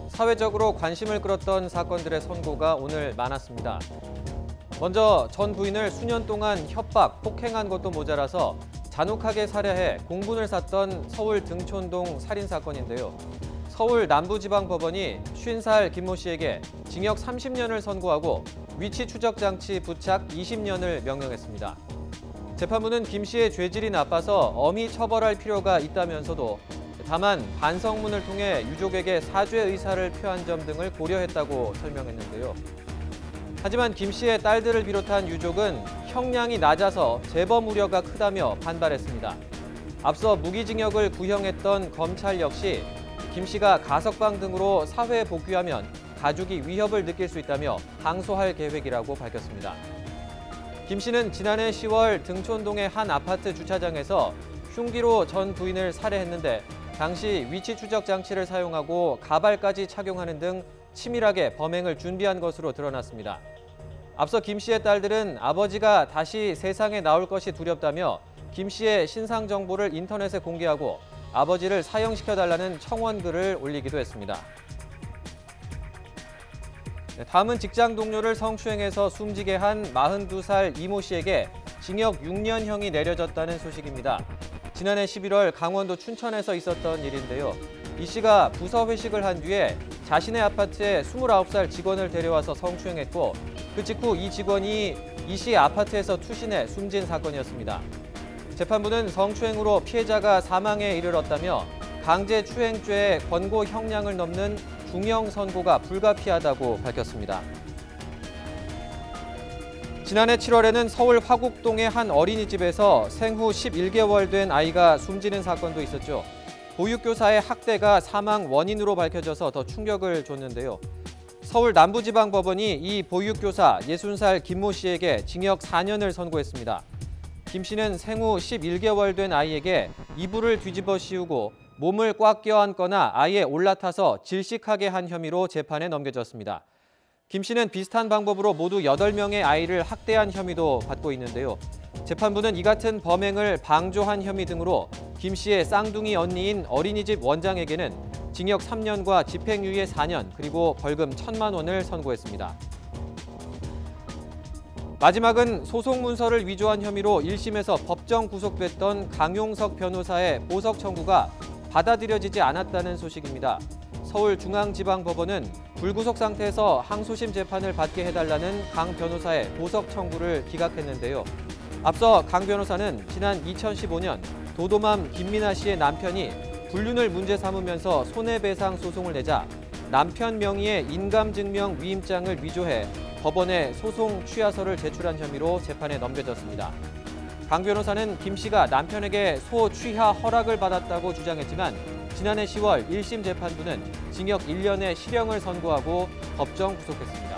사회적으로 관심을 끌었던 사건들의 선고가 오늘 많았습니다. 먼저 전 부인을 수년 동안 협박, 폭행한 것도 모자라서 잔혹하게 살해해 공분을 샀던 서울 등촌동 살인사건인데요. 서울 남부지방법원이 50살 김모 씨에게 징역 30년을 선고하고 위치 추적 장치 부착 20년을 명령했습니다. 재판부는 김 씨의 죄질이 나빠서 엄히 처벌할 필요가 있다면서도 다만 반성문을 통해 유족에게 사죄 의사를 표한 점 등을 고려했다고 설명했는데요. 하지만 김 씨의 딸들을 비롯한 유족은 형량이 낮아서 재범 우려가 크다며 반발했습니다. 앞서 무기징역을 구형했던 검찰 역시 김 씨가 가석방 등으로 사회에 복귀하면 가족이 위협을 느낄 수 있다며 항소할 계획이라고 밝혔습니다. 김 씨는 지난해 10월 등촌동의 한 아파트 주차장에서 흉기로 전 부인을 살해했는데 당시 위치 추적 장치를 사용하고 가발까지 착용하는 등 치밀하게 범행을 준비한 것으로 드러났습니다. 앞서 김 씨의 딸들은 아버지가 다시 세상에 나올 것이 두렵다며 김 씨의 신상 정보를 인터넷에 공개하고 아버지를 사형시켜달라는 청원글을 올리기도 했습니다. 다음은 직장 동료를 성추행해서 숨지게 한 42살 이모 씨에게 징역 6년형이 내려졌다는 소식입니다. 지난해 11월 강원도 춘천에서 있었던 일인데요. 이 씨가 부서 회식을 한 뒤에 자신의 아파트에 29살 직원을 데려와서 성추행했고 그 직후 이 직원이 이 씨 아파트에서 투신해 숨진 사건이었습니다. 재판부는 성추행으로 피해자가 사망에 이르렀다며 강제추행죄의 권고 형량을 넘는 중형 선고가 불가피하다고 밝혔습니다. 지난해 7월에는 서울 화곡동의 한 어린이집에서 생후 11개월 된 아이가 숨지는 사건도 있었죠. 보육교사의 학대가 사망 원인으로 밝혀져서 더 충격을 줬는데요. 서울 남부지방법원이 이 보육교사 60살 김모 씨에게 징역 4년을 선고했습니다. 김 씨는 생후 11개월 된 아이에게 이불을 뒤집어 씌우고 몸을 꽉 껴안거나 아예 올라타서 질식하게 한 혐의로 재판에 넘겨졌습니다. 김 씨는 비슷한 방법으로 모두 8명의 아이를 학대한 혐의도 받고 있는데요. 재판부는 이 같은 범행을 방조한 혐의 등으로 김 씨의 쌍둥이 언니인 어린이집 원장에게는 징역 3년과 집행유예 4년 그리고 벌금 1,000만 원을 선고했습니다. 마지막은 소송 문서를 위조한 혐의로 1심에서 법정 구속됐던 강용석 변호사의 보석 청구가 받아들여지지 않았다는 소식입니다. 서울중앙지방법원은 불구속 상태에서 항소심 재판을 받게 해달라는 강 변호사의 보석 청구를 기각했는데요. 앞서 강 변호사는 지난 2015년 도도맘 김민아 씨의 남편이 불륜을 문제 삼으면서 손해배상 소송을 내자 남편 명의의 인감증명 위임장을 위조해 법원에 소송 취하서를 제출한 혐의로 재판에 넘겨졌습니다. 강 변호사는 김 씨가 남편에게 소취하 허락을 받았다고 주장했지만 지난해 10월 1심 재판부는 징역 1년의 실형을 선고하고 법정 구속했습니다.